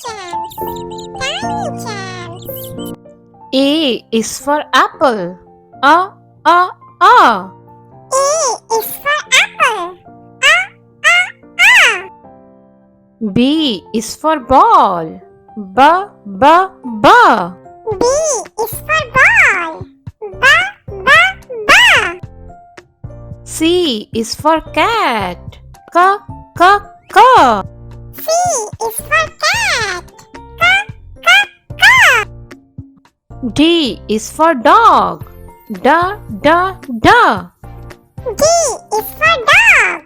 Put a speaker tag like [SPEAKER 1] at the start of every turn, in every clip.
[SPEAKER 1] chance. Tiny chance.
[SPEAKER 2] A is for apple. A.
[SPEAKER 1] A is for apple. A.
[SPEAKER 2] B is for ball. B.
[SPEAKER 1] B is for ball. B.
[SPEAKER 2] C is for cat. C.
[SPEAKER 1] C is for cat.
[SPEAKER 2] D is for dog. D.
[SPEAKER 1] D is for dog.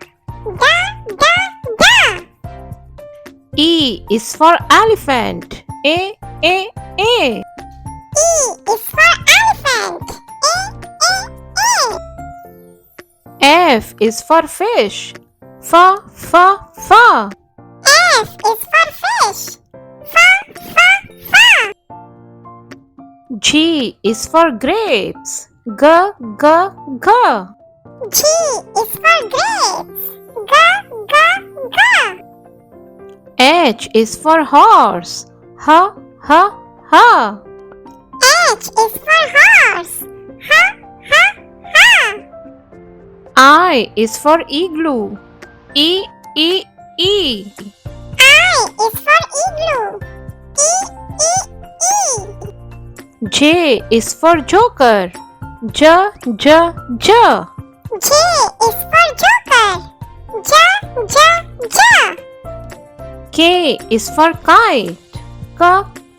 [SPEAKER 2] E is for elephant. A.
[SPEAKER 1] E is for elephant. A.
[SPEAKER 2] F is for fish. F.
[SPEAKER 1] F is for fish. F.
[SPEAKER 2] G is for grapes. G.
[SPEAKER 1] G is for grapes. G.
[SPEAKER 2] H is for horse. H.
[SPEAKER 1] H is for horse. H.
[SPEAKER 2] I is for igloo. E.
[SPEAKER 1] I is for igloo. E.
[SPEAKER 2] J is for joker. J.
[SPEAKER 1] J is for joker. J.
[SPEAKER 2] K is for kite. K.
[SPEAKER 1] K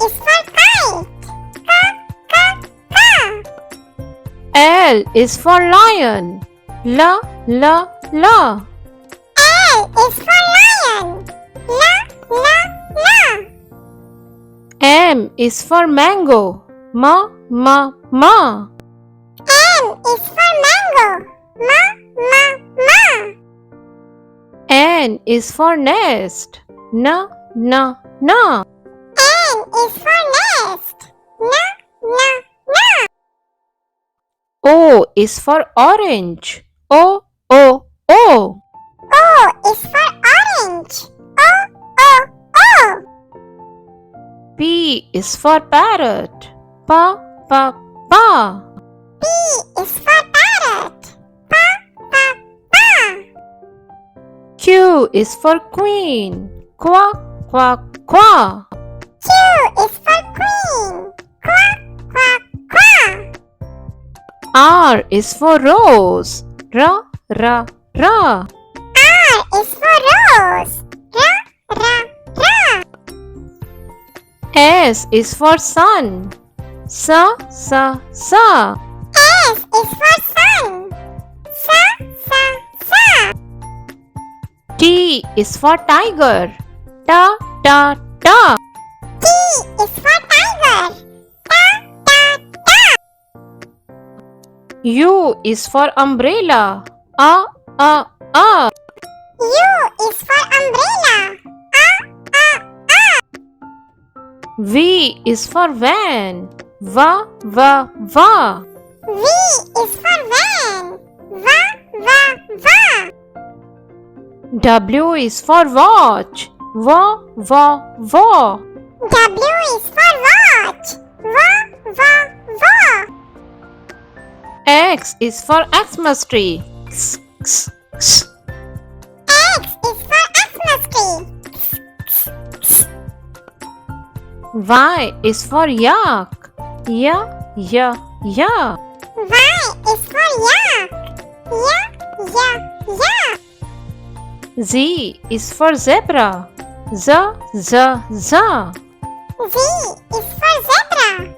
[SPEAKER 1] is for kite.
[SPEAKER 2] L is for lion. L.
[SPEAKER 1] L is for lion. L.
[SPEAKER 2] M is for mango. M.
[SPEAKER 1] M is for mango. M.
[SPEAKER 2] N is for nest. N.
[SPEAKER 1] N is for nest. N.
[SPEAKER 2] O is for orange. O.
[SPEAKER 1] O is for orange. O.
[SPEAKER 2] P is for parrot. P.
[SPEAKER 1] P is for parrot. P.
[SPEAKER 2] Q is for queen. Qu.
[SPEAKER 1] Q is for queen. Quack.
[SPEAKER 2] R is for rose. R.
[SPEAKER 1] R is for rose. R.
[SPEAKER 2] S is for sun. S.
[SPEAKER 1] S is for sun. S.
[SPEAKER 2] T is for tiger. T.
[SPEAKER 1] T is for tiger.
[SPEAKER 2] U is for umbrella. A.
[SPEAKER 1] U is for umbrella.
[SPEAKER 2] V is for van. V.
[SPEAKER 1] V is for van. V.
[SPEAKER 2] W is for watch. W.
[SPEAKER 1] W is for watch. V.
[SPEAKER 2] X is for Xmas tree. X.
[SPEAKER 1] X is for Xmas tree.
[SPEAKER 2] Y is for yak. Y.
[SPEAKER 1] Y is for yak. Y.
[SPEAKER 2] Z is for zebra. Z.
[SPEAKER 1] Z is for zebra.